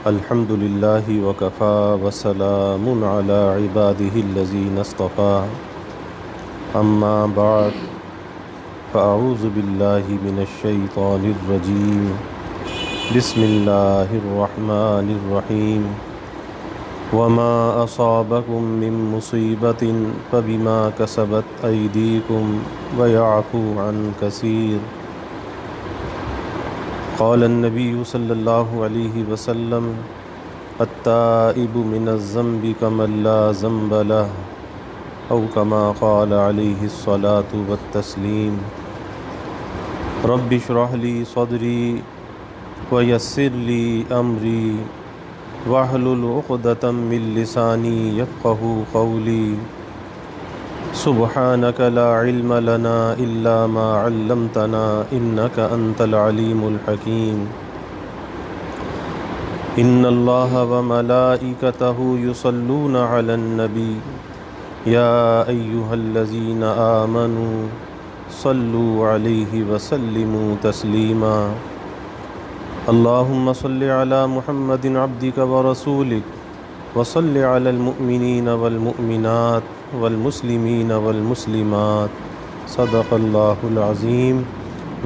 الحمد لله وكفى وسلام على عباده الذين اصطفى أما بعد فأعوذ بالله من الشيطان الرجيم بسم الله الرحمن الرحيم وما أصابكم من مصيبة فبما كسبت أيديكم ويعفو عن كثير قال النبي صلى الله عليه وسلم التائب من الذنب كمن لا ذنب له أو كما قال عليه الصلاة والتسليم رب اشرح لي صدري ويسر لي أمري واحلل عقدة من لساني يفقهوا قولي سبحانك لا علم لنا إلا ما علمتنا إنك أنت العليم الحكيم إن الله وملائكته يصلون على النبي يا أيها الذين آمنوا صلوا عليه وسلموا تسليما اللهم صل على محمد عبدك ورسولك وصل على المؤمنين والمؤمنات والمسلمين والمسلمات صدق الله العظيم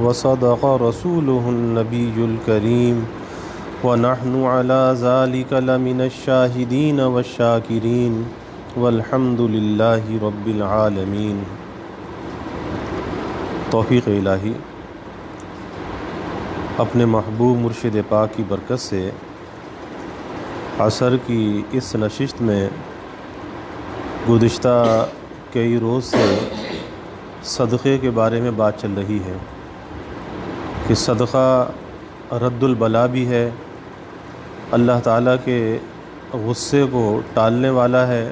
وصدق رسوله النبي الكريم ونحن على ذلك لمن الشاهدين والشاكرين والحمد لله رب العالمين۔ توفیق الہی اپنے محبوب مرشد پاک کی برکت سے عصر کی اس نشست میں گزشتہ کئی روز سے صدقے کے بارے میں بات چل رہی ہے کہ صدقہ رد البلا بھی ہے، اللہ تعالیٰ کے غصے کو ٹالنے والا ہے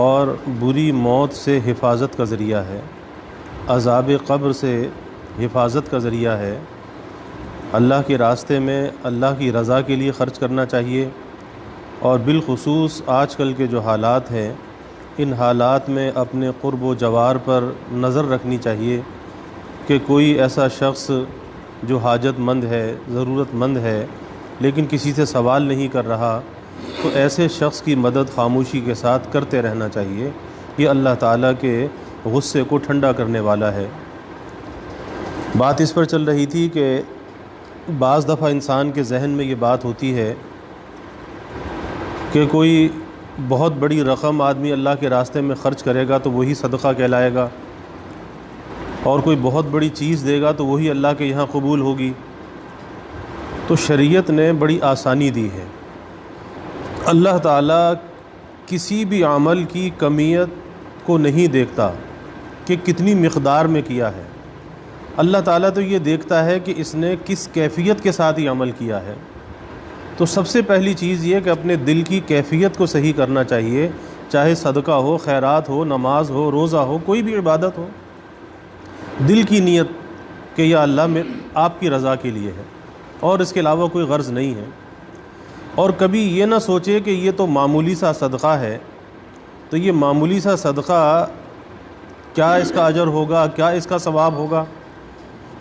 اور بری موت سے حفاظت کا ذریعہ ہے، عذاب قبر سے حفاظت کا ذریعہ ہے۔ اللہ کے راستے میں اللہ کی رضا کے لیے خرچ کرنا چاہیے، اور بالخصوص آج کل کے جو حالات ہیں ان حالات میں اپنے قرب و جوار پر نظر رکھنی چاہیے کہ کوئی ایسا شخص جو حاجت مند ہے، ضرورت مند ہے، لیکن کسی سے سوال نہیں کر رہا، تو ایسے شخص کی مدد خاموشی کے ساتھ کرتے رہنا چاہیے۔ یہ اللہ تعالیٰ کے غصے کو ٹھنڈا کرنے والا ہے۔ بات اس پر چل رہی تھی کہ بعض دفعہ انسان کے ذہن میں یہ بات ہوتی ہے کہ کوئی بہت بڑی رقم آدمی اللہ کے راستے میں خرچ کرے گا تو وہی صدقہ کہلائے گا، اور کوئی بہت بڑی چیز دے گا تو وہی اللہ کے یہاں قبول ہوگی۔ تو شریعت نے بڑی آسانی دی ہے۔ اللہ تعالیٰ کسی بھی عمل کی کمیت کو نہیں دیکھتا کہ کتنی مقدار میں کیا ہے، اللہ تعالیٰ تو یہ دیکھتا ہے کہ اس نے کس کیفیت کے ساتھ یہ عمل کیا ہے۔ تو سب سے پہلی چیز یہ کہ اپنے دل کی کیفیت کو صحیح کرنا چاہیے، چاہے صدقہ ہو، خیرات ہو، نماز ہو، روزہ ہو، کوئی بھی عبادت ہو، دل کی نیت کہ یا اللہ میں آپ کی رضا کے لیے ہے اور اس کے علاوہ کوئی غرض نہیں ہے۔ اور کبھی یہ نہ سوچے کہ یہ تو معمولی سا صدقہ ہے، تو یہ معمولی سا صدقہ کیا اس کا اجر ہوگا، کیا اس کا ثواب ہوگا؟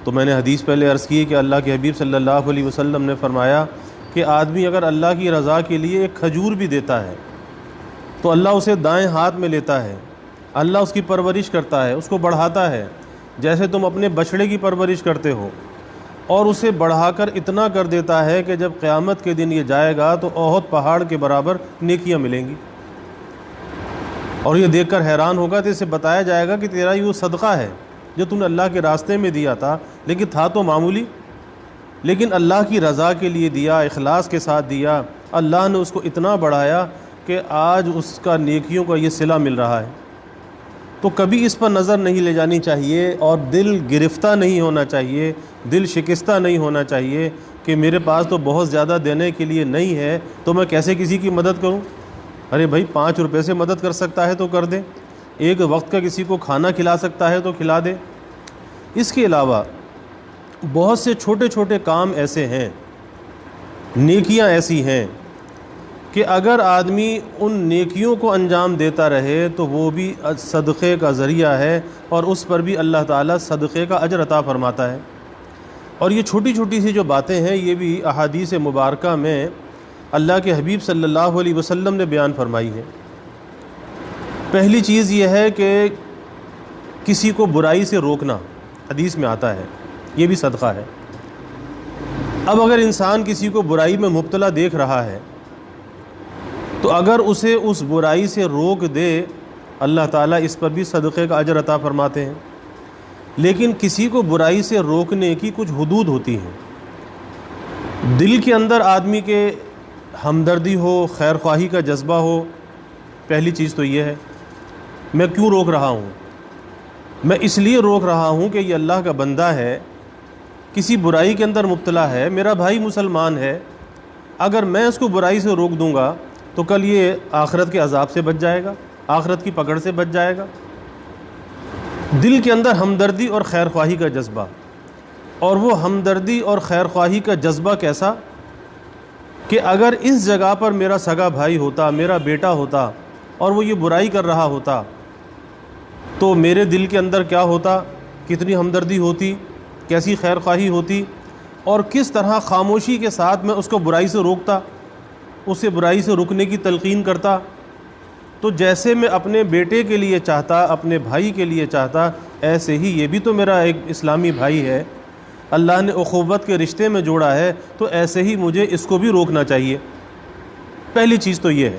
تو میں نے حدیث پہلے عرض کی کہ اللہ کے حبیب صلی اللہ علیہ وسلم نے فرمایا کہ آدمی اگر اللہ کی رضا کے لیے ایک کھجور بھی دیتا ہے تو اللہ اسے دائیں ہاتھ میں لیتا ہے، اللہ اس کی پرورش کرتا ہے، اس کو بڑھاتا ہے، جیسے تم اپنے بچڑے کی پرورش کرتے ہو، اور اسے بڑھا کر اتنا کر دیتا ہے کہ جب قیامت کے دن یہ جائے گا تو احد پہاڑ کے برابر نیکیاں ملیں گی۔ اور یہ دیکھ کر حیران ہوگا تو اسے بتایا جائے گا کہ تیرا یہ وہ صدقہ ہے جو تم نے اللہ کے راستے میں دیا تھا، لیکن تھا تو معمولی، لیکن اللہ کی رضا کے لیے دیا، اخلاص کے ساتھ دیا، اللہ نے اس کو اتنا بڑھایا کہ آج اس کا نیکیوں کا یہ صلہ مل رہا ہے۔ تو کبھی اس پر نظر نہیں لے جانی چاہیے، اور دل گرفتہ نہیں ہونا چاہیے، دل شکستہ نہیں ہونا چاہیے کہ میرے پاس تو بہت زیادہ دینے کے لیے نہیں ہے تو میں کیسے کسی کی مدد کروں۔ ارے بھائی 5 روپے سے مدد کر سکتا ہے تو کر دے، ایک وقت کا کسی کو کھانا کھلا سکتا ہے تو کھلا دے۔ اس کے علاوہ بہت سے چھوٹے چھوٹے کام ایسے ہیں، نیکیاں ایسی ہیں کہ اگر آدمی ان نیکیوں کو انجام دیتا رہے تو وہ بھی صدقے کا ذریعہ ہے، اور اس پر بھی اللہ تعالیٰ صدقے کا اجر عطا فرماتا ہے۔ اور یہ چھوٹی چھوٹی سی جو باتیں ہیں یہ بھی احادیث مبارکہ میں اللہ کے حبیب صلی اللہ علیہ وسلم نے بیان فرمائی ہے۔ پہلی چیز یہ ہے کہ کسی کو برائی سے روکنا، حدیث میں آتا ہے، یہ بھی صدقہ ہے۔ اب اگر انسان کسی کو برائی میں مبتلا دیکھ رہا ہے تو اگر اسے اس برائی سے روک دے، اللہ تعالیٰ اس پر بھی صدقے کا اجر عطا فرماتے ہیں۔ لیکن کسی کو برائی سے روکنے کی کچھ حدود ہوتی ہیں۔ دل کے اندر آدمی کے ہمدردی ہو، خیر خواہی کا جذبہ ہو۔ پہلی چیز تو یہ ہے، میں کیوں روک رہا ہوں؟ میں اس لیے روک رہا ہوں کہ یہ اللہ کا بندہ ہے، کسی برائی کے اندر مبتلا ہے، میرا بھائی مسلمان ہے، اگر میں اس کو برائی سے روک دوں گا تو کل یہ آخرت کے عذاب سے بچ جائے گا، آخرت کی پکڑ سے بچ جائے گا۔ دل کے اندر ہمدردی اور خیر خواہی کا جذبہ، اور وہ ہمدردی اور خیر خواہی کا جذبہ کیسا کہ اگر اس جگہ پر میرا سگا بھائی ہوتا، میرا بیٹا ہوتا اور وہ یہ برائی کر رہا ہوتا تو میرے دل کے اندر کیا ہوتا، کتنی ہمدردی ہوتی، کیسی خیر خواہی ہوتی، اور کس طرح خاموشی کے ساتھ میں اس کو برائی سے روکتا، اسے برائی سے رکنے کی تلقین کرتا۔ تو جیسے میں اپنے بیٹے کے لیے چاہتا، اپنے بھائی کے لیے چاہتا، ایسے ہی یہ بھی تو میرا ایک اسلامی بھائی ہے، اللہ نے اخوت کے رشتے میں جوڑا ہے، تو ایسے ہی مجھے اس کو بھی روکنا چاہیے۔ پہلی چیز تو یہ ہے،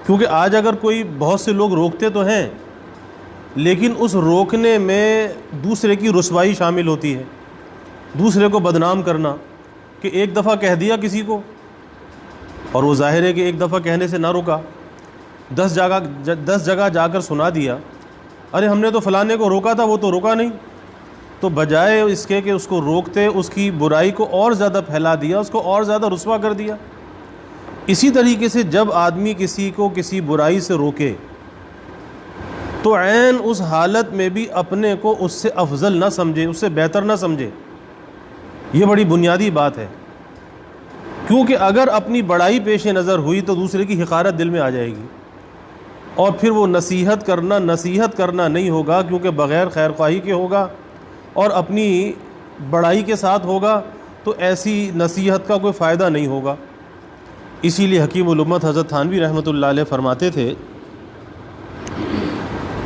کیونکہ آج اگر کوئی بہت سے لوگ روکتے تو ہیں، لیکن اس روکنے میں دوسرے کی رسوائی شامل ہوتی ہے، دوسرے کو بدنام کرنا، کہ ایک دفعہ کہہ دیا کسی کو اور وہ ظاہر ہے کہ ایک دفعہ کہنے سے نہ رکا، 10 جگہ جا کر سنا دیا، ارے ہم نے تو فلانے کو روکا تھا، وہ تو روکا نہیں۔ تو بجائے اس کے کہ اس کو روکتے، اس کی برائی کو اور زیادہ پھیلا دیا، اس کو اور زیادہ رسوا کر دیا۔ اسی طریقے سے جب آدمی کسی کو کسی برائی سے روکے تو عین اس حالت میں بھی اپنے کو اس سے افضل نہ سمجھے، اس سے بہتر نہ سمجھے۔ یہ بڑی بنیادی بات ہے، کیونکہ اگر اپنی بڑائی پیش نظر ہوئی تو دوسرے کی حقارت دل میں آ جائے گی، اور پھر وہ نصیحت کرنا نہیں ہوگا، کیونکہ بغیر خیر خواہی کے ہوگا اور اپنی بڑائی کے ساتھ ہوگا، تو ایسی نصیحت کا کوئی فائدہ نہیں ہوگا۔ اسی لیے حکیم الامت حضرت تھانوی رحمۃ اللہ علیہ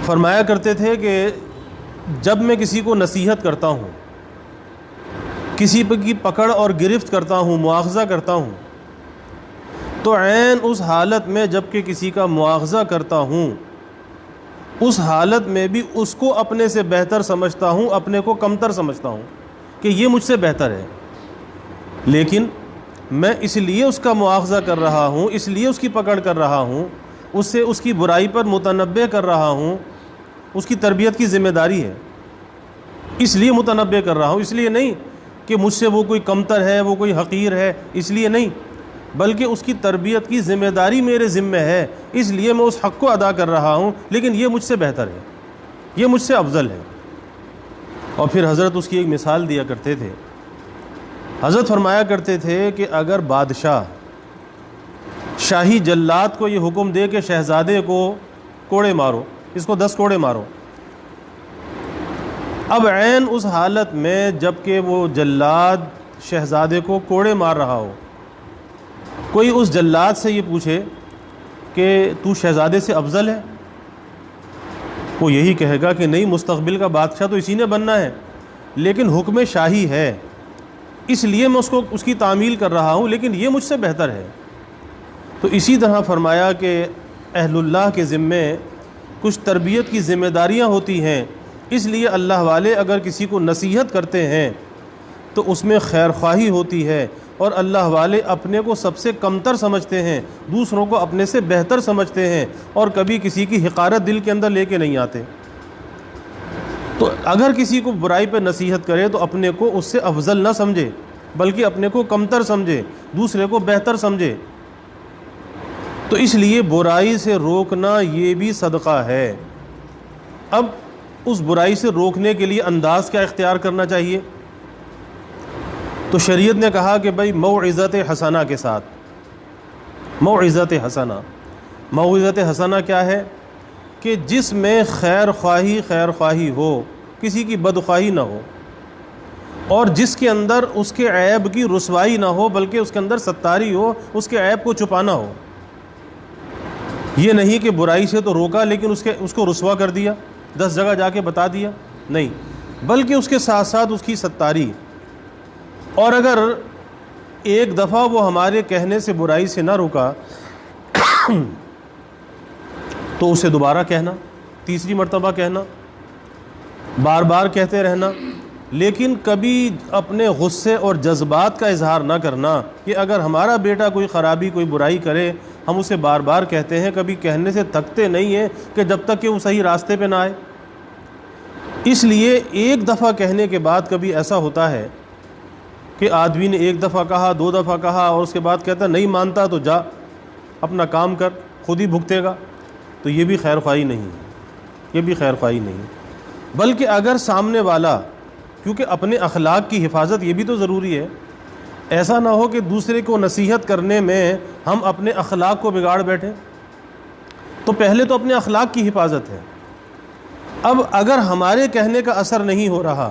فرمایا کرتے تھے کہ جب میں کسی کو نصیحت کرتا ہوں، کسی کی پکڑ اور گرفت کرتا ہوں، مواخذہ کرتا ہوں، تو عین اس حالت میں جب کہ کسی کا مواخذہ کرتا ہوں، اس حالت میں بھی اس کو اپنے سے بہتر سمجھتا ہوں، اپنے کو کمتر سمجھتا ہوں کہ یہ مجھ سے بہتر ہے۔ لیکن میں اس لیے اس کا مواخذہ کر رہا ہوں، اس لیے اس کی پکڑ کر رہا ہوں، اس سے اس کی برائی پر متنبہ کر رہا ہوں، اس کی تربیت کی ذمہ داری ہے، اس لیے متنبہ کر رہا ہوں، اس لیے نہیں کہ مجھ سے وہ کوئی کمتر ہے، وہ کوئی حقیر ہے، اس لیے نہیں، بلکہ اس کی تربیت کی ذمہ داری میرے ذمہ ہے، اس لیے میں اس حق کو ادا کر رہا ہوں، لیکن یہ مجھ سے بہتر ہے، یہ مجھ سے افضل ہے۔ اور پھر حضرت اس کی ایک مثال دیا کرتے تھے، حضرت فرمایا کرتے تھے کہ اگر بادشاہ شاہی جلاد کو یہ حکم دے کہ شہزادے کو کوڑے مارو، اس کو 10 کوڑے مارو، اب عین اس حالت میں جب کہ وہ جلاد شہزادے کو کوڑے مار رہا ہو، کوئی اس جلاد سے یہ پوچھے کہ تو شہزادے سے افضل ہے، وہ یہی کہے گا کہ نہیں، مستقبل کا بادشاہ تو اسی نے بننا ہے، لیکن حکم شاہی ہے، اس لیے میں اس کی تعمیل کر رہا ہوں، لیکن یہ مجھ سے بہتر ہے۔ تو اسی طرح فرمایا کہ اہل اللہ کے ذمے کچھ تربیت کی ذمہ داریاں ہوتی ہیں، اس لیے اللہ والے اگر کسی کو نصیحت کرتے ہیں تو اس میں خیر خواہی ہوتی ہے، اور اللہ والے اپنے کو سب سے کمتر سمجھتے ہیں، دوسروں کو اپنے سے بہتر سمجھتے ہیں، اور کبھی کسی کی حقارت دل کے اندر لے کے نہیں آتے۔ تو اگر کسی کو برائی پہ نصیحت کرے تو اپنے کو اس سے افضل نہ سمجھے، بلکہ اپنے کو کمتر سمجھے، دوسرے کو بہتر سمجھے۔ تو اس لیے برائی سے روکنا یہ بھی صدقہ ہے۔ اب اس برائی سے روکنے کے لیے انداز کیا اختیار کرنا چاہیے؟ تو شریعت نے کہا کہ بھائی موعظت حسنہ کے ساتھ، موعظت حسنہ کیا ہے؟ کہ جس میں خیر خواہی ہو، کسی کی بدخواہی نہ ہو، اور جس کے اندر اس کے عیب کی رسوائی نہ ہو بلکہ اس کے اندر ستاری ہو، اس کے عیب کو چھپانا ہو۔ یہ نہیں کہ برائی سے تو روکا لیکن اس کو رسوا کر دیا، 10 جگہ جا کے بتا دیا، نہیں، بلکہ اس کے ساتھ ساتھ اس کی ستاری۔ اور اگر ایک دفعہ وہ ہمارے کہنے سے برائی سے نہ روکا تو اسے دوبارہ کہنا، تیسری مرتبہ کہنا، بار بار کہتے رہنا، لیکن کبھی اپنے غصے اور جذبات کا اظہار نہ کرنا کہ اگر ہمارا بیٹا کوئی خرابی کوئی برائی کرے ہم اسے بار بار کہتے ہیں، کبھی کہنے سے تھکتے نہیں ہیں کہ جب تک کہ وہ صحیح راستے پہ نہ آئے۔ اس لیے ایک دفعہ کہنے کے بعد کبھی ایسا ہوتا ہے کہ آدمی نے ایک دفعہ کہا، 2 دفعہ کہا اور اس کے بعد کہتا نہیں مانتا تو جا اپنا کام کر، خود ہی بھگتے گا، تو یہ بھی خیر خواہی نہیں ہے، یہ بھی خیر خواہی نہیں ہے۔ بلکہ اگر سامنے والا، کیونکہ اپنے اخلاق کی حفاظت یہ بھی تو ضروری ہے، ایسا نہ ہو کہ دوسرے کو نصیحت کرنے میں ہم اپنے اخلاق کو بگاڑ بیٹھیں، تو پہلے تو اپنے اخلاق کی حفاظت ہے۔ اب اگر ہمارے کہنے کا اثر نہیں ہو رہا،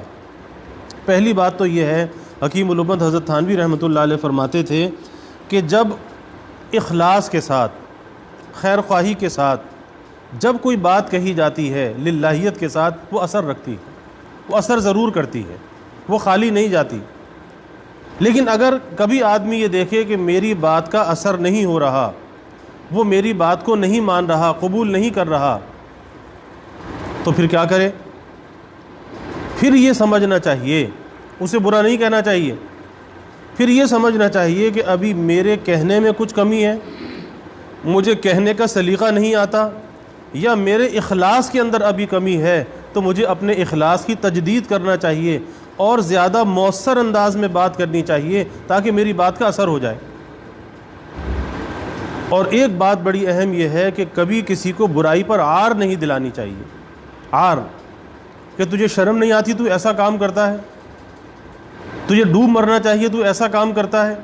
پہلی بات تو یہ ہے، حکیم الامت حضرت تھانوی رحمۃ اللہ علیہ فرماتے تھے کہ جب اخلاص کے ساتھ، خیر خواہی کے ساتھ جب کوئی بات کہی جاتی ہے للہیت کے ساتھ، وہ اثر رکھتی ہے، وہ اثر ضرور کرتی ہے، وہ خالی نہیں جاتی۔ لیکن اگر کبھی آدمی یہ دیکھے کہ میری بات کا اثر نہیں ہو رہا، وہ میری بات کو نہیں مان رہا، قبول نہیں کر رہا، تو پھر کیا کرے؟ پھر یہ سمجھنا چاہیے، اسے برا نہیں کہنا چاہیے، پھر یہ سمجھنا چاہیے کہ ابھی میرے کہنے میں کچھ کمی ہے، مجھے کہنے کا سلیقہ نہیں آتا، یا میرے اخلاص کے اندر ابھی کمی ہے، تو مجھے اپنے اخلاص کی تجدید کرنا چاہیے اور زیادہ مؤثر انداز میں بات کرنی چاہیے تاکہ میری بات کا اثر ہو جائے۔ اور ایک بات بڑی اہم یہ ہے کہ کبھی کسی کو برائی پر عار نہیں دلانی چاہیے، عار، کہ تجھے شرم نہیں آتی تو ایسا کام کرتا ہے، تجھے ڈوب مرنا چاہیے تو ایسا کام کرتا ہے،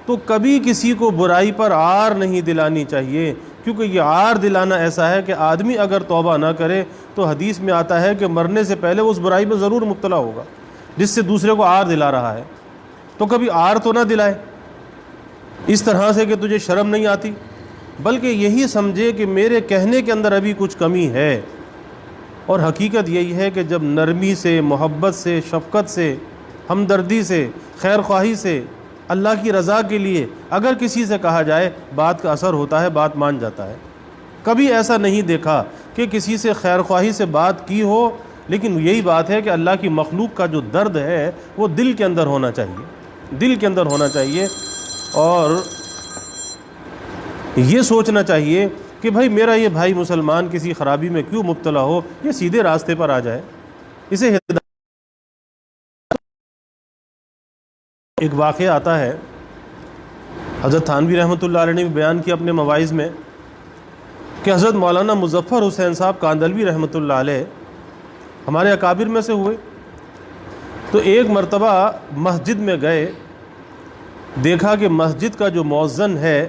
تو کبھی کسی کو برائی پر عار نہیں دلانی چاہیے، کیونکہ یہ عار دلانا ایسا ہے کہ آدمی اگر توبہ نہ کرے تو حدیث میں آتا ہے کہ مرنے سے پہلے اس برائی میں ضرور مبتلا ہوگا جس سے دوسرے کو عار دلا رہا ہے۔ تو کبھی عار تو نہ دلائے اس طرح سے کہ تجھے شرم نہیں آتی، بلکہ یہی سمجھے کہ میرے کہنے کے اندر ابھی کچھ کمی ہے۔ اور حقیقت یہی ہے کہ جب نرمی سے، محبت سے، شفقت سے، ہمدردی سے، خیر خواہی سے، اللہ کی رضا کے لیے اگر کسی سے کہا جائے، بات کا اثر ہوتا ہے، بات مان جاتا ہے۔ کبھی ایسا نہیں دیکھا کہ کسی سے خیر خواہی سے بات کی ہو، لیکن یہی بات ہے کہ اللہ کی مخلوق کا جو درد ہے وہ دل کے اندر ہونا چاہیے، دل کے اندر ہونا چاہیے، اور یہ سوچنا چاہیے کہ بھائی میرا یہ بھائی مسلمان کسی خرابی میں کیوں مبتلا ہو، یہ سیدھے راستے پر آ جائے، اسے ہدایت۔ ایک واقعہ آتا ہے، حضرت تھانوی رحمۃ اللہ علیہ نے بھی بیان کیا اپنے مواعظ میں کہ حضرت مولانا مظفر حسین صاحب کاندلوی رحمۃ اللہ علیہ ہمارے اکابر میں سے ہوئے، تو ایک مرتبہ مسجد میں گئے، دیکھا کہ مسجد کا جو مؤذن ہے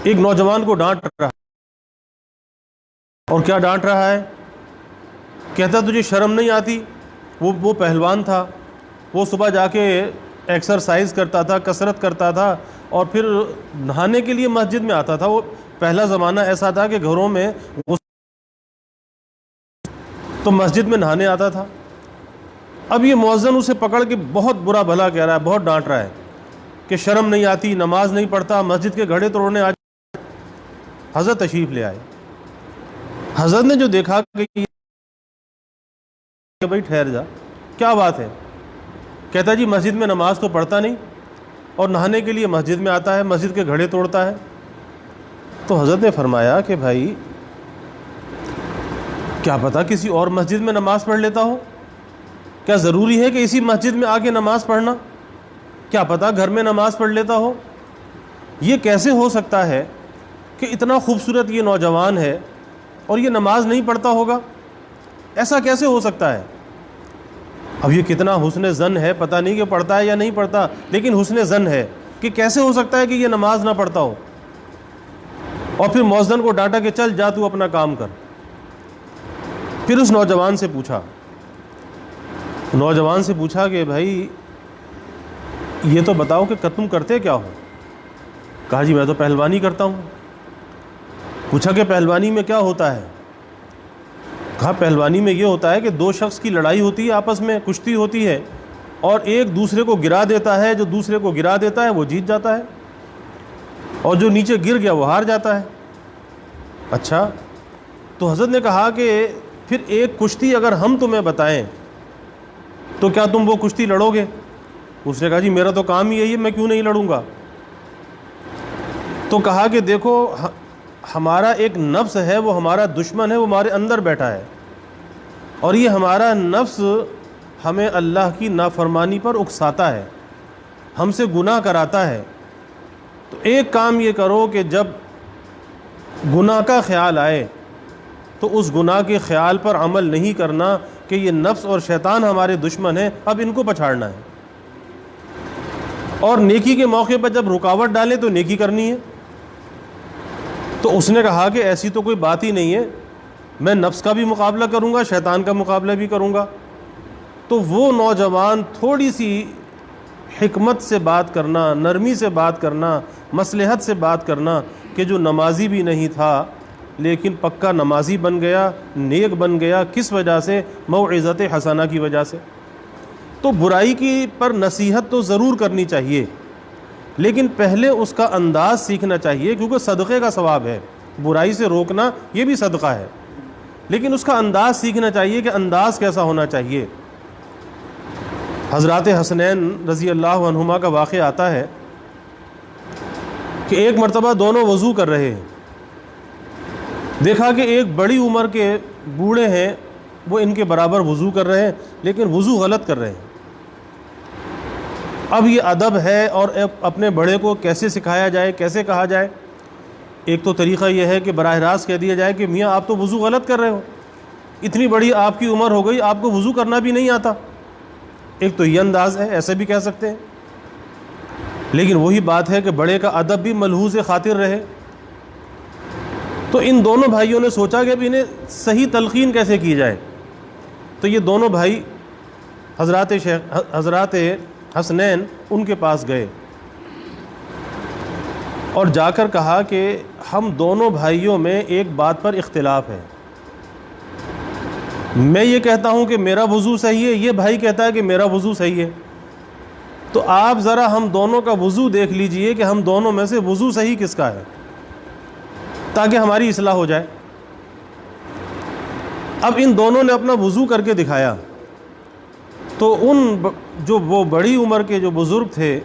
ایک نوجوان کو ڈانٹ رہا ہے۔ اور کیا ڈانٹ رہا ہے؟ کہتا تجھے شرم نہیں آتی؟ وہ پہلوان تھا، وہ صبح جا کے ایکسرسائز کرتا تھا، کسرت کرتا تھا، اور پھر نہانے کے لیے مسجد میں آتا تھا۔ وہ پہلا زمانہ ایسا تھا کہ گھروں میں تو مسجد میں نہانے آتا تھا۔ اب یہ مؤذن اسے پکڑ کے بہت برا بھلا کہہ رہا ہے، بہت ڈانٹ رہا ہے کہ شرم نہیں آتی، نماز نہیں پڑھتا، مسجد کے گھڑے توڑنے آ۔ حضرت تشریف لے آئے۔ حضرت نے جو دیکھا کہ بھائی ٹھہر جا، کیا بات ہے؟ کہتا جی مسجد میں نماز تو پڑھتا نہیں اور نہانے کے لیے مسجد میں آتا ہے، مسجد کے گھڑے توڑتا ہے۔ تو حضرت نے فرمایا کہ بھائی کیا پتہ کسی اور مسجد میں نماز پڑھ لیتا ہو، کیا ضروری ہے کہ اسی مسجد میں آ کے نماز پڑھنا؟ کیا پتہ گھر میں نماز پڑھ لیتا ہو۔ یہ کیسے ہو سکتا ہے کہ اتنا خوبصورت یہ نوجوان ہے اور یہ نماز نہیں پڑھتا ہوگا؟ ایسا کیسے ہو سکتا ہے؟ اب یہ کتنا حسن ظن ہے، پتہ نہیں کہ پڑھتا ہے یا نہیں پڑھتا، لیکن حسن ظن ہے کہ کیسے ہو سکتا ہے کہ یہ نماز نہ پڑھتا ہو۔ اور پھر مؤذن کو ڈانٹا کہ چل جا تو اپنا کام کر۔ پھر اس نوجوان سے پوچھا نوجوان سے پوچھا کہ بھائی یہ تو بتاؤ کہ تم کرتے کیا ہو؟ کہا جی میں تو پہلوانی کرتا ہوں۔ پوچھا کہ پہلوانی میں کیا ہوتا ہے؟ کہا پہلوانی میں یہ ہوتا ہے کہ دو شخص کی لڑائی ہوتی ہے، آپس میں کشتی ہوتی ہے، اور ایک دوسرے کو گرا دیتا ہے، جو دوسرے کو گرا دیتا ہے وہ جیت جاتا ہے، اور جو نیچے گر گیا وہ ہار جاتا ہے۔ اچھا، تو حضرت نے کہا کہ پھر ایک کشتی اگر ہم تمہیں بتائیں تو کیا تم وہ کشتی لڑو گے؟ اس نے کہا جی میرا تو کام ہی یہی ہے، میں کیوں نہیں لڑوں گا؟ تو کہا کہ دیکھو ہمارا ایک نفس ہے، وہ ہمارا دشمن ہے، وہ ہمارے اندر بیٹھا ہے، اور یہ ہمارا نفس ہمیں اللہ کی نافرمانی پر اکساتا ہے، ہم سے گناہ کراتا ہے۔ تو ایک کام یہ کرو کہ جب گناہ کا خیال آئے تو اس گناہ کے خیال پر عمل نہیں کرنا کہ یہ نفس اور شیطان ہمارے دشمن ہیں، اب ان کو پچھاڑنا ہے، اور نیکی کے موقع پر جب رکاوٹ ڈالیں تو نیکی کرنی ہے۔ تو اس نے کہا کہ ایسی تو کوئی بات ہی نہیں ہے، میں نفس کا بھی مقابلہ کروں گا، شیطان کا مقابلہ بھی کروں گا۔ تو وہ نوجوان تھوڑی سی حکمت سے بات کرنا، نرمی سے بات کرنا، مصلحت سے بات کرنا، کہ جو نمازی بھی نہیں تھا لیکن پکا نمازی بن گیا، نیک بن گیا، کس وجہ سے؟ موعظت حسنہ کی وجہ سے۔ تو برائی کی پر نصیحت تو ضرور کرنی چاہیے، لیکن پہلے اس کا انداز سیکھنا چاہیے، کیونکہ صدقے کا ثواب ہے، برائی سے روکنا یہ بھی صدقہ ہے، لیکن اس کا انداز سیکھنا چاہیے کہ انداز کیسا ہونا چاہیے۔ حضرات حسنین رضی اللہ عنہما کا واقعہ آتا ہے کہ ایک مرتبہ دونوں وضو کر رہے ہیں، دیکھا کہ ایک بڑی عمر کے بوڑھے ہیں، وہ ان کے برابر وضو کر رہے ہیں لیکن وضو غلط کر رہے ہیں۔ اب یہ ادب ہے، اور اپنے بڑے کو کیسے سکھایا جائے، کیسے کہا جائے؟ ایک تو طریقہ یہ ہے کہ براہ راست کہہ دیا جائے کہ میاں آپ تو وضو غلط کر رہے ہو، اتنی بڑی آپ کی عمر ہو گئی، آپ کو وضو کرنا بھی نہیں آتا۔ ایک تو یہ انداز ہے، ایسے بھی کہہ سکتے ہیں، لیکن وہی بات ہے کہ بڑے کا ادب بھی ملحوظ خاطر رہے۔ تو ان دونوں بھائیوں نے سوچا کہ اب انہیں صحیح تلقین کیسے کی جائے۔ تو یہ دونوں بھائی حضرات حسنین ان کے پاس گئے اور جا کر کہا کہ ہم دونوں بھائیوں میں ایک بات پر اختلاف ہے، میں یہ کہتا ہوں کہ میرا وضو صحیح ہے، یہ بھائی کہتا ہے کہ میرا وضو صحیح ہے، تو آپ ذرا ہم دونوں کا وضو دیکھ لیجئے کہ ہم دونوں میں سے وضو صحیح کس کا ہے، تاکہ ہماری اصلاح ہو جائے۔ اب ان دونوں نے اپنا وضو کر کے دکھایا، تو جو وہ بڑی عمر کے جو بزرگ تھے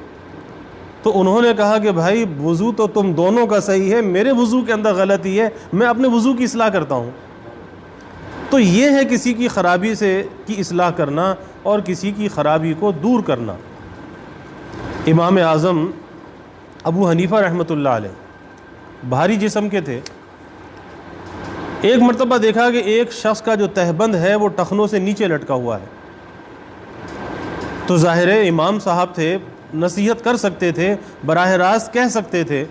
تو انہوں نے کہا کہ بھائی وضو تو تم دونوں کا صحیح ہے، میرے وضو کے اندر غلطی ہے، میں اپنے وضو کی اصلاح کرتا ہوں۔ تو یہ ہے کسی کی خرابی کی اصلاح کرنا اور کسی کی خرابی کو دور کرنا۔ امام اعظم ابو حنیفہ رحمۃ اللہ علیہ بھاری جسم کے تھے۔ ایک مرتبہ دیکھا کہ ایک شخص کا جو تہبند ہے وہ ٹخنوں سے نیچے لٹکا ہوا ہے، تو ظاہر ہے امام صاحب تھے، نصیحت کر سکتے تھے، براہ راست کہہ سکتے تھے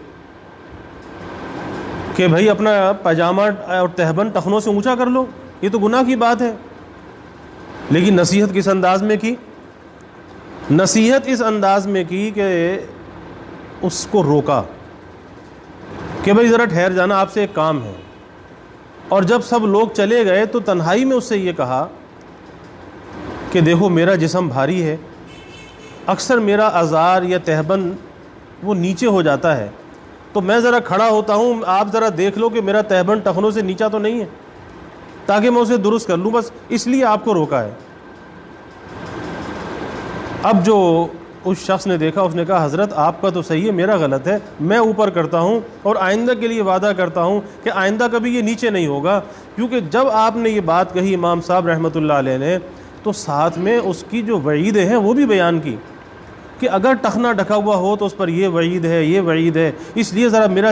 کہ بھائی اپنا پاجامہ اور تہبند ٹخنوں سے اونچا کر لو، یہ تو گناہ کی بات ہے۔ لیکن نصیحت کس انداز میں کی؟ نصیحت اس انداز میں کی کہ اس کو روکا کہ بھائی ذرا ٹھہر جانا، آپ سے ایک کام ہے۔ اور جب سب لوگ چلے گئے تو تنہائی میں اس سے یہ کہا کہ دیکھو میرا جسم بھاری ہے، اکثر میرا ازار یا تہبند وہ نیچے ہو جاتا ہے، تو میں ذرا کھڑا ہوتا ہوں، آپ ذرا دیکھ لو کہ میرا تہبند ٹخنوں سے نیچا تو نہیں ہے، تاکہ میں اسے درست کر لوں، بس اس لیے آپ کو روکا ہے۔ اب جو اس شخص نے دیکھا، اس نے کہا حضرت آپ کا تو صحیح ہے، میرا غلط ہے، میں اوپر کرتا ہوں اور آئندہ کے لیے وعدہ کرتا ہوں کہ آئندہ کبھی یہ نیچے نہیں ہوگا، کیونکہ جب آپ نے یہ بات کہی امام صاحب رحمۃ اللہ علیہ نے، تو ساتھ میں اس کی جو وعیدیں ہیں وہ بھی بیان کی کہ اگر ٹخنا ڈھکا ہوا ہو تو اس پر یہ وعید ہے، یہ وعید ہے، اس لیے ذرا میرا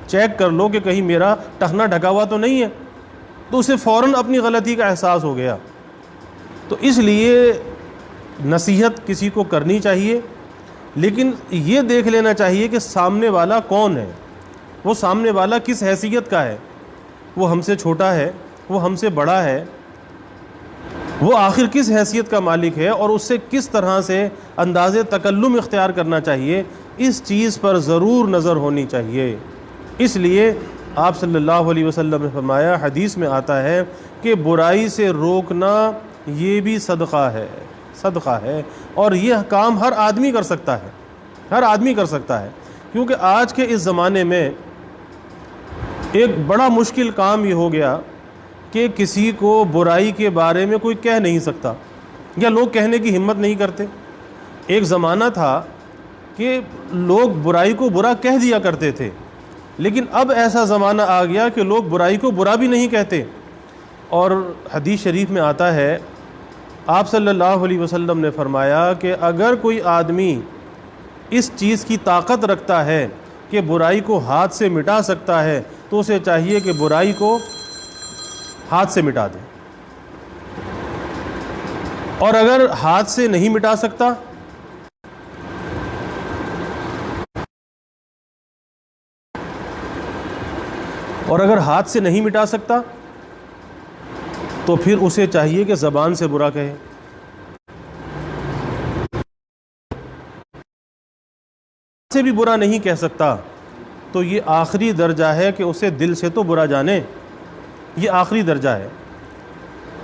چیک کر لو کہ کہیں میرا ٹخنا ڈھکا ہوا تو نہیں ہے۔ تو اسے فوراً اپنی غلطی کا احساس ہو گیا۔ تو اس لیے نصیحت کسی کو کرنی چاہیے، لیکن یہ دیکھ لینا چاہیے کہ سامنے والا کون ہے، وہ سامنے والا کس حیثیت کا ہے، وہ ہم سے چھوٹا ہے، وہ ہم سے بڑا ہے، وہ آخر کس حیثیت کا مالک ہے اور اس سے کس طرح سے انداز تکلم اختیار کرنا چاہیے، اس چیز پر ضرور نظر ہونی چاہیے۔ اس لیے آپ صلی اللہ علیہ وسلم نے فرمایا، حدیث میں آتا ہے کہ برائی سے روکنا یہ بھی صدقہ ہے، اور یہ کام ہر آدمی کر سکتا ہے، ہر آدمی کر سکتا ہے، کیونکہ آج کے اس زمانے میں ایک بڑا مشکل کام یہ ہو گیا کہ کسی کو برائی کے بارے میں کوئی کہہ نہیں سکتا، یا لوگ کہنے کی ہمت نہیں کرتے۔ ایک زمانہ تھا کہ لوگ برائی کو برا کہہ دیا کرتے تھے، لیکن اب ایسا زمانہ آ گیا کہ لوگ برائی کو برا بھی نہیں کہتے۔ اور حدیث شریف میں آتا ہے، آپ صلی اللہ علیہ وسلم نے فرمایا کہ اگر کوئی آدمی اس چیز کی طاقت رکھتا ہے کہ برائی کو ہاتھ سے مٹا سکتا ہے تو اسے چاہیے کہ برائی کو ہاتھ سے مٹا دے، اور اگر ہاتھ سے نہیں مٹا سکتا تو پھر اسے چاہیے کہ زبان سے برا کہے۔ سے بھی برا نہیں کہہ سکتا تو یہ آخری درجہ ہے کہ اسے دل سے تو برا جانے، یہ آخری درجہ ہے۔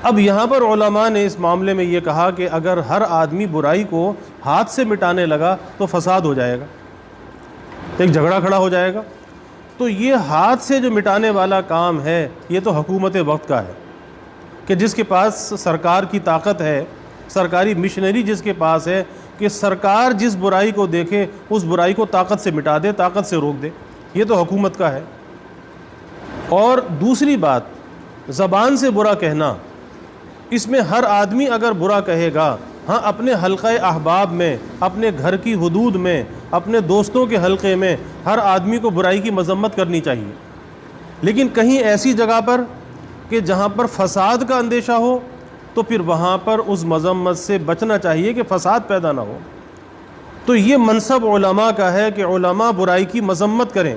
اب یہاں پر علماء نے اس معاملے میں یہ کہا کہ اگر ہر آدمی برائی کو ہاتھ سے مٹانے لگا تو فساد ہو جائے گا، ایک جھگڑا کھڑا ہو جائے گا۔ تو یہ ہاتھ سے جو مٹانے والا کام ہے یہ تو حکومت وقت کا ہے، کہ جس کے پاس سرکار کی طاقت ہے، سرکاری مشنری جس کے پاس ہے کہ سرکار جس برائی کو دیکھے اس برائی کو طاقت سے مٹا دے، طاقت سے روک دے، یہ تو حکومت کا ہے۔ اور دوسری بات، زبان سے برا کہنا، اس میں ہر آدمی اگر برا کہے گا، ہاں اپنے حلقہ احباب میں، اپنے گھر کی حدود میں، اپنے دوستوں کے حلقے میں ہر آدمی کو برائی کی مذمت کرنی چاہیے، لیکن کہیں ایسی جگہ پر کہ جہاں پر فساد کا اندیشہ ہو تو پھر وہاں پر اس مذمت سے بچنا چاہیے کہ فساد پیدا نہ ہو۔ تو یہ منصب علماء کا ہے کہ علماء برائی کی مذمت کریں،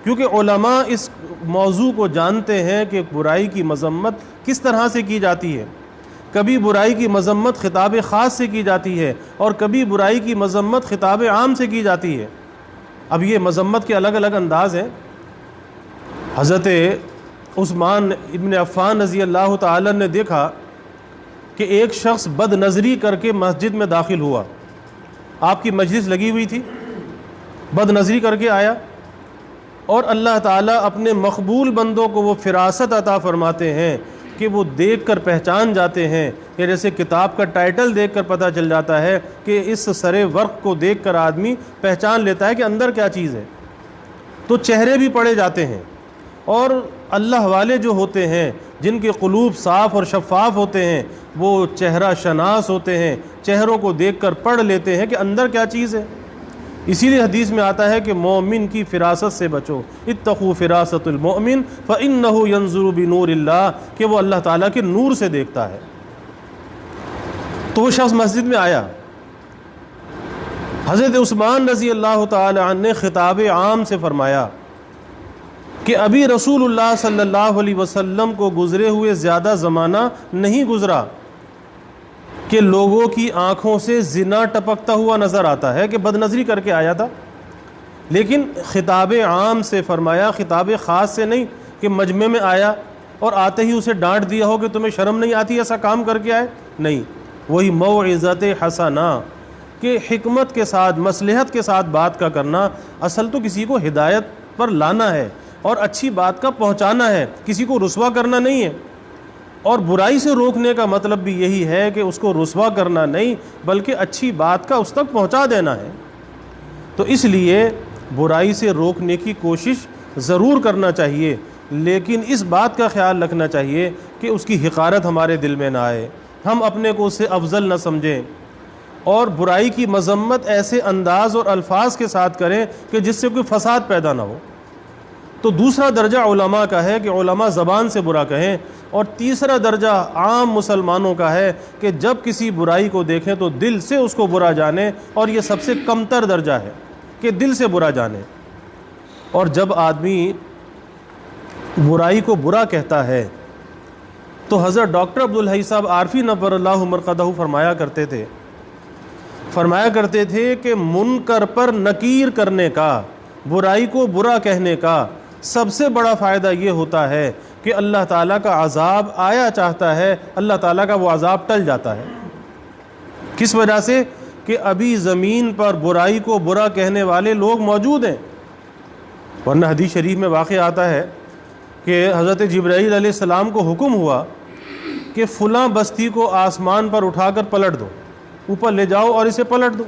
کیونکہ علماء اس موضوع کو جانتے ہیں کہ برائی کی مذمت کس طرح سے کی جاتی ہے۔ کبھی برائی کی مذمت خطاب خاص سے کی جاتی ہے اور کبھی برائی کی مذمت خطاب عام سے کی جاتی ہے۔ اب یہ مذمت کے الگ الگ انداز ہیں۔ حضرت عثمان ابن عفان رضی اللہ تعالی نے دیکھا کہ ایک شخص بد نظری کر کے مسجد میں داخل ہوا، آپ کی مجلس لگی ہوئی تھی، بد نظری کر کے آیا، اور اللہ تعالیٰ اپنے مقبول بندوں کو وہ فراست عطا فرماتے ہیں کہ وہ دیکھ کر پہچان جاتے ہیں، کہ جیسے کتاب کا ٹائٹل دیکھ کر پتہ چل جاتا ہے کہ اس سرے ورق کو دیکھ کر آدمی پہچان لیتا ہے کہ اندر کیا چیز ہے۔ تو چہرے بھی پڑھے جاتے ہیں، اور اللہ والے جو ہوتے ہیں جن کے قلوب صاف اور شفاف ہوتے ہیں وہ چہرہ شناس ہوتے ہیں، چہروں کو دیکھ کر پڑھ لیتے ہیں کہ اندر کیا چیز ہے۔ اسی لیے حدیث میں آتا ہے کہ مومن کی فراست سے بچو، اتقوا فراست المؤمن فإنہ ینظر بنور اللہ، کہ وہ اللہ تعالیٰ کے نور سے دیکھتا ہے۔ تو وہ شخص مسجد میں آیا، حضرت عثمان رضی اللہ تعالی عنہ نے خطاب عام سے فرمایا کہ ابھی رسول اللہ صلی اللہ علیہ وسلم کو گزرے ہوئے زیادہ زمانہ نہیں گزرا کہ لوگوں کی آنکھوں سے زنا ٹپکتا ہوا نظر آتا ہے، کہ بد نظری کر کے آیا تھا، لیکن خطاب عام سے فرمایا، خطاب خاص سے نہیں کہ مجمع میں آیا اور آتے ہی اسے ڈانٹ دیا ہو کہ تمہیں شرم نہیں آتی ایسا کام کر کے آئے، نہیں، وہی موعظت حسنہ، کہ حکمت کے ساتھ، مصلحت کے ساتھ بات کا کرنا۔ اصل تو کسی کو ہدایت پر لانا ہے اور اچھی بات کا پہنچانا ہے، کسی کو رسوا کرنا نہیں ہے۔ اور برائی سے روکنے کا مطلب بھی یہی ہے کہ اس کو رسوا کرنا نہیں بلکہ اچھی بات کا اس تک پہنچا دینا ہے۔ تو اس لیے برائی سے روکنے کی کوشش ضرور کرنا چاہیے، لیکن اس بات کا خیال رکھنا چاہیے کہ اس کی حقارت ہمارے دل میں نہ آئے، ہم اپنے کو اس سے افضل نہ سمجھیں، اور برائی کی مذمت ایسے انداز اور الفاظ کے ساتھ کریں کہ جس سے کوئی فساد پیدا نہ ہو۔ تو دوسرا درجہ علماء کا ہے کہ علماء زبان سے برا کہیں، اور تیسرا درجہ عام مسلمانوں کا ہے کہ جب کسی برائی کو دیکھیں تو دل سے اس کو برا جانیں، اور یہ سب سے کمتر درجہ ہے کہ دل سے برا جانیں۔ اور جب آدمی برائی کو برا کہتا ہے تو حضرت ڈاکٹر عبدالحی صاحب عارفی نور اللہ مرقدہ فرمایا کرتے تھے کہ منکر پر نکیر کرنے کا، برائی کو برا کہنے کا سب سے بڑا فائدہ یہ ہوتا ہے کہ اللہ تعالیٰ کا عذاب آیا چاہتا ہے، اللہ تعالیٰ کا وہ عذاب ٹل جاتا ہے۔ کس وجہ سے؟ کہ ابھی زمین پر برائی کو برا کہنے والے لوگ موجود ہیں، ورنہ حدیث شریف میں واقع آتا ہے کہ حضرت جبرائیل علیہ السلام کو حکم ہوا کہ فلاں بستی کو آسمان پر اٹھا کر پلٹ دو، اوپر لے جاؤ اور اسے پلٹ دو۔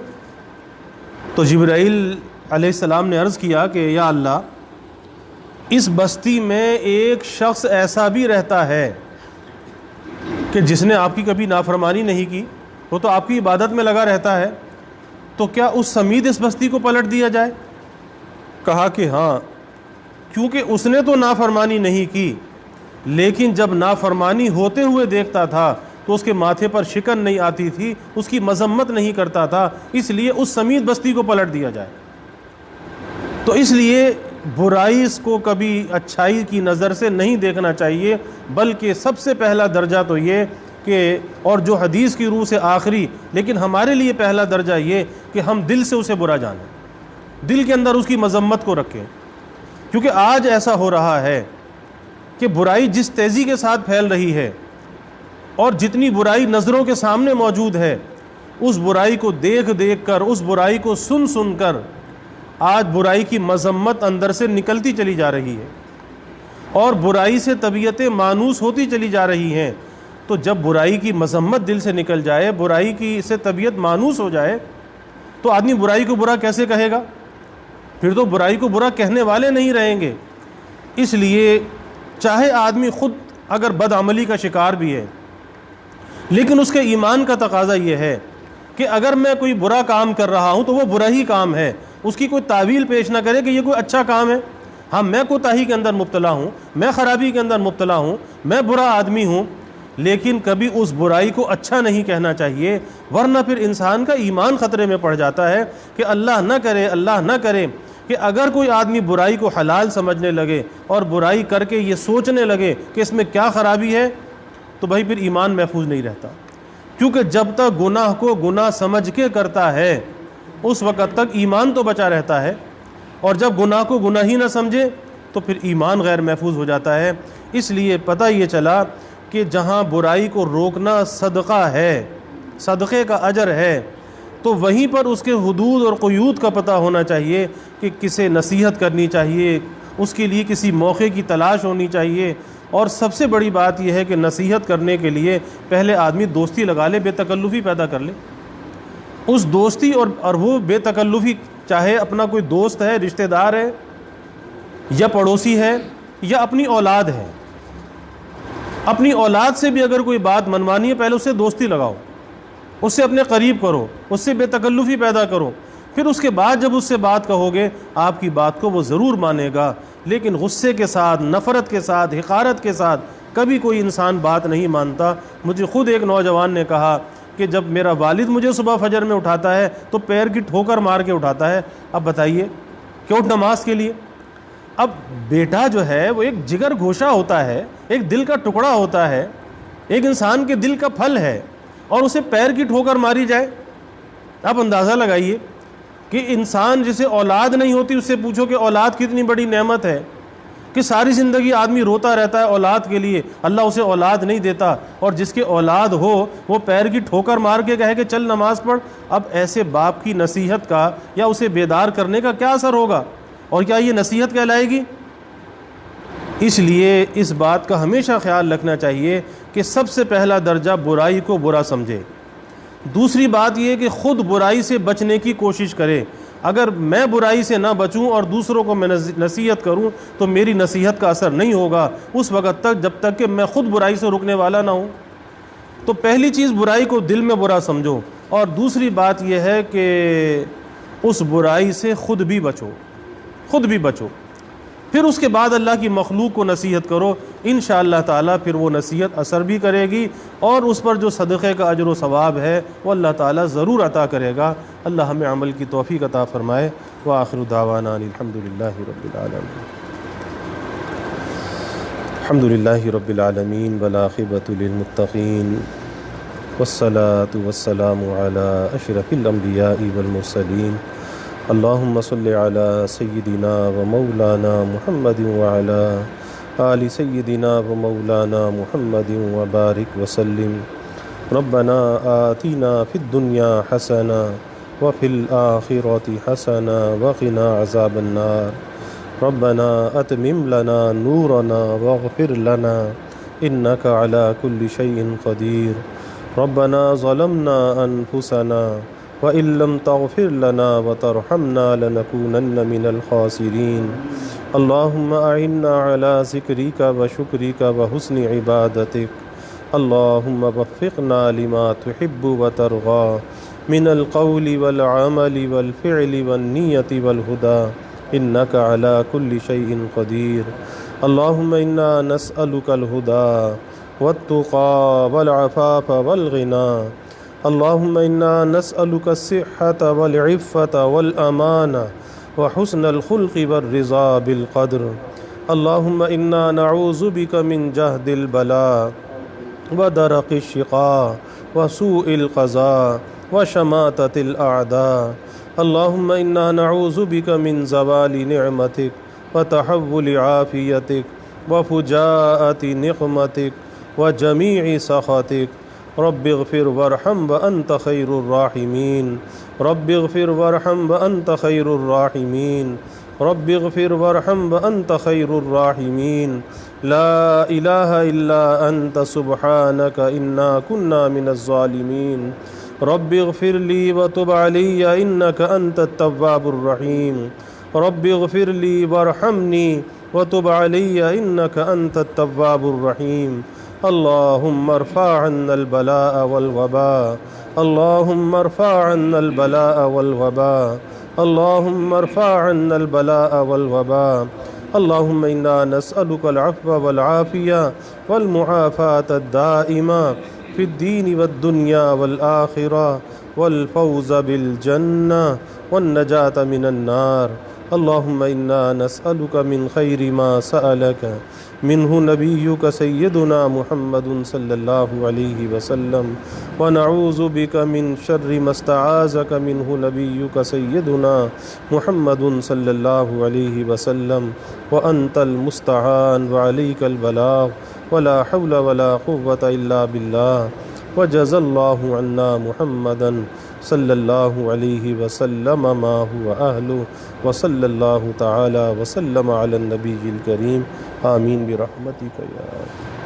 تو جبرائیل علیہ السلام نے عرض کیا کہ یا اللہ، اس بستی میں ایک شخص ایسا بھی رہتا ہے کہ جس نے آپ کی کبھی نافرمانی نہیں کی، وہ تو آپ کی عبادت میں لگا رہتا ہے، تو کیا اس سمیت اس بستی کو پلٹ دیا جائے؟ کہا کہ ہاں، کیونکہ اس نے تو نافرمانی نہیں کی، لیکن جب نافرمانی ہوتے ہوئے دیکھتا تھا تو اس کے ماتھے پر شکن نہیں آتی تھی، اس کی مذمت نہیں کرتا تھا، اس لیے اس سمیت بستی کو پلٹ دیا جائے۔ تو اس لیے برائی کو کبھی اچھائی کی نظر سے نہیں دیکھنا چاہیے، بلکہ سب سے پہلا درجہ تو یہ کہ، اور جو حدیث کی روح سے آخری لیکن ہمارے لیے پہلا درجہ یہ کہ ہم دل سے اسے برا جانیں، دل کے اندر اس کی مذمت کو رکھیں۔ کیونکہ آج ایسا ہو رہا ہے کہ برائی جس تیزی کے ساتھ پھیل رہی ہے اور جتنی برائی نظروں کے سامنے موجود ہے، اس برائی کو دیکھ دیکھ کر، اس برائی کو سن سن کر آج برائی کی مذمت اندر سے نکلتی چلی جا رہی ہے اور برائی سے طبیعتیں مانوس ہوتی چلی جا رہی ہیں۔ تو جب برائی کی مذمت دل سے نکل جائے، برائی کی سے طبیعت مانوس ہو جائے، تو آدمی برائی کو برا کیسے کہے گا؟ پھر تو برائی کو برا کہنے والے نہیں رہیں گے۔ اس لیے چاہے آدمی خود اگر بدعملی کا شکار بھی ہے، لیکن اس کے ایمان کا تقاضا یہ ہے کہ اگر میں کوئی برا کام کر رہا ہوں تو وہ برا ہی کام ہے، اس کی کوئی تعویل پیش نہ کرے کہ یہ کوئی اچھا کام ہے۔ ہاں، میں کوتاہی کے اندر مبتلا ہوں، میں خرابی کے اندر مبتلا ہوں، میں برا آدمی ہوں، لیکن کبھی اس برائی کو اچھا نہیں کہنا چاہیے، ورنہ پھر انسان کا ایمان خطرے میں پڑ جاتا ہے کہ اللہ نہ کرے کہ اگر کوئی آدمی برائی کو حلال سمجھنے لگے اور برائی کر کے یہ سوچنے لگے کہ اس میں کیا خرابی ہے، تو بھائی پھر ایمان محفوظ نہیں رہتا۔ کیونکہ جب تک گناہ کو گناہ سمجھ کے کرتا ہے اس وقت تک ایمان تو بچا رہتا ہے، اور جب گناہ کو گناہ ہی نہ سمجھے تو پھر ایمان غیر محفوظ ہو جاتا ہے۔ اس لیے پتہ یہ چلا کہ جہاں برائی کو روکنا صدقہ ہے، صدقے کا اجر ہے، تو وہیں پر اس کے حدود اور قیود کا پتہ ہونا چاہیے کہ کسے نصیحت کرنی چاہیے، اس کے لیے کسی موقع کی تلاش ہونی چاہیے۔ اور سب سے بڑی بات یہ ہے کہ نصیحت کرنے کے لیے پہلے آدمی دوستی لگا لے، بے تکلفی پیدا کر لے۔ اس دوستی اور وہ بے تکلفی، چاہے اپنا کوئی دوست ہے، رشتہ دار ہے، یا پڑوسی ہے، یا اپنی اولاد ہے، اپنی اولاد سے بھی اگر کوئی بات منوانی ہے، پہلے اس سے دوستی لگاؤ، اس سے اپنے قریب کرو، اس سے بے تکلفی پیدا کرو، پھر اس کے بعد جب اس سے بات کہو گے آپ کی بات کو وہ ضرور مانے گا۔ لیکن غصے کے ساتھ، نفرت کے ساتھ، حقارت کے ساتھ کبھی کوئی انسان بات نہیں مانتا۔ مجھے خود ایک نوجوان نے کہا کہ جب میرا والد مجھے صبح فجر میں اٹھاتا ہے تو پیر کی ٹھوکر مار کے اٹھاتا ہے، اب بتائیے کہ اٹھ نماز کے لیے۔ اب بیٹا جو ہے وہ ایک جگر گوشہ ہوتا ہے، ایک دل کا ٹکڑا ہوتا ہے، ایک انسان کے دل کا پھل ہے، اور اسے پیر کی ٹھوکر ماری جائے۔ اب اندازہ لگائیے کہ انسان جسے اولاد نہیں ہوتی، اس سے پوچھو کہ اولاد کتنی بڑی نعمت ہے، کہ ساری زندگی آدمی روتا رہتا ہے اولاد کے لیے، اللہ اسے اولاد نہیں دیتا، اور جس کے اولاد ہو وہ پیر کی ٹھوکر مار کے کہے کہ چل نماز پڑھ۔ اب ایسے باپ کی نصیحت کا یا اسے بیدار کرنے کا کیا اثر ہوگا، اور کیا یہ نصیحت کہلائے گی؟ اس لیے اس بات کا ہمیشہ خیال رکھنا چاہیے کہ سب سے پہلا درجہ برائی کو برا سمجھے۔ دوسری بات یہ کہ خود برائی سے بچنے کی کوشش کرے۔ اگر میں برائی سے نہ بچوں اور دوسروں کو میں نصیحت کروں تو میری نصیحت کا اثر نہیں ہوگا اس وقت تک جب تک کہ میں خود برائی سے رکنے والا نہ ہوں۔ تو پہلی چیز برائی کو دل میں برا سمجھو، اور دوسری بات یہ ہے کہ اس برائی سے خود بھی بچو، پھر اس کے بعد اللہ کی مخلوق کو نصیحت کرو، انشاءاللہ تعالیٰ پھر وہ نصیحت اثر بھی کرے گی، اور اس پر جو صدقے کا اجر و ثواب ہے وہ اللہ تعالیٰ ضرور عطا کرے گا۔ اللہ ہمیں عمل کی توفیق عطا فرمائے۔ وآخر دعوانا الحمدللہ رب العالمین۔ الحمد للہ رب العالمین والعاقبۃ للمتقین والصلاة والسلام علی اشرف الانبیاء والمرسلین اللہم صل علی سیدنا و مولانا محمد وعلی آل سیدنا و مولانا محمد وبارک وسلم ربنا آتنا فی الدنیا حسنہ وفی الآخرۃ حسنہ وقنا عذاب النار ربنا اتمم لنا نورنا واغفر لنا انك على كل شيء قدير ربنا ظلمنا انفسنا وان لم تغفر لنا وترحمنا لنكونن من الخاسرين اللهم اعنا على ذكرك وشكرك وحسن عبادتك اللهم وفقنا لما تحب وترضى من القول والعمل والفعل والنية والهدى إنك على كل شيء قدير اللهم إنا نسألك الهدى والتقى والعفاف والغنى اللهم إنا نسألك الصحة والعفة والأمانة وحسن الخلق والرضا بالقدر اللهم إنا نعوذ بك من جهد البلاء ودرق الشقاء وسوء القضاء وشماتة الأعداء اللهم إنا نعوذ بك من زوال نعمتك وتحول عافيتك وفجاءة نقمتك وجميع سخطك رب اغفر وارحم وأنت خير الراحمين رب اغفر وارحم وأنت خير الراحمين رب اغفر وارحم وأنت خير الراحمين لا إله إلا أنت سبحانك إنا كنا من الظالمين رب اغفر لي وتب علي إنك أنت التواب الرحيم رب اغفر لي وارحمني وتب علي إنك أنت التواب الرحيم اللهم ارفع عنا البلاء والوباء اللهم ارفع عنا البلاء والوباء اللهم ارفع عنا البلاء والوباء اللهم إنا نسألك العفو والعافية والمعافاة الدائمة في الدين والدنيا والآخرة والفوز بالجنة والنجاة من النار اللهم إنا نسألك من خير ما سألك منه نبيك سيدنا محمد صلى الله عليه وسلم ونعوذ بك من شر ما استعاذك منه نبيك سيدنا محمد صلى الله عليه وسلم وأنت المستعان وعليك البلاغ ولا حول ولا قوة إلا بالله وجزى الله عنا محمدا صلى الله عليه وسلم ما هو أهله وصلى الله تعالى وسلم على النبي الكريم آمين برحمتك يا رب.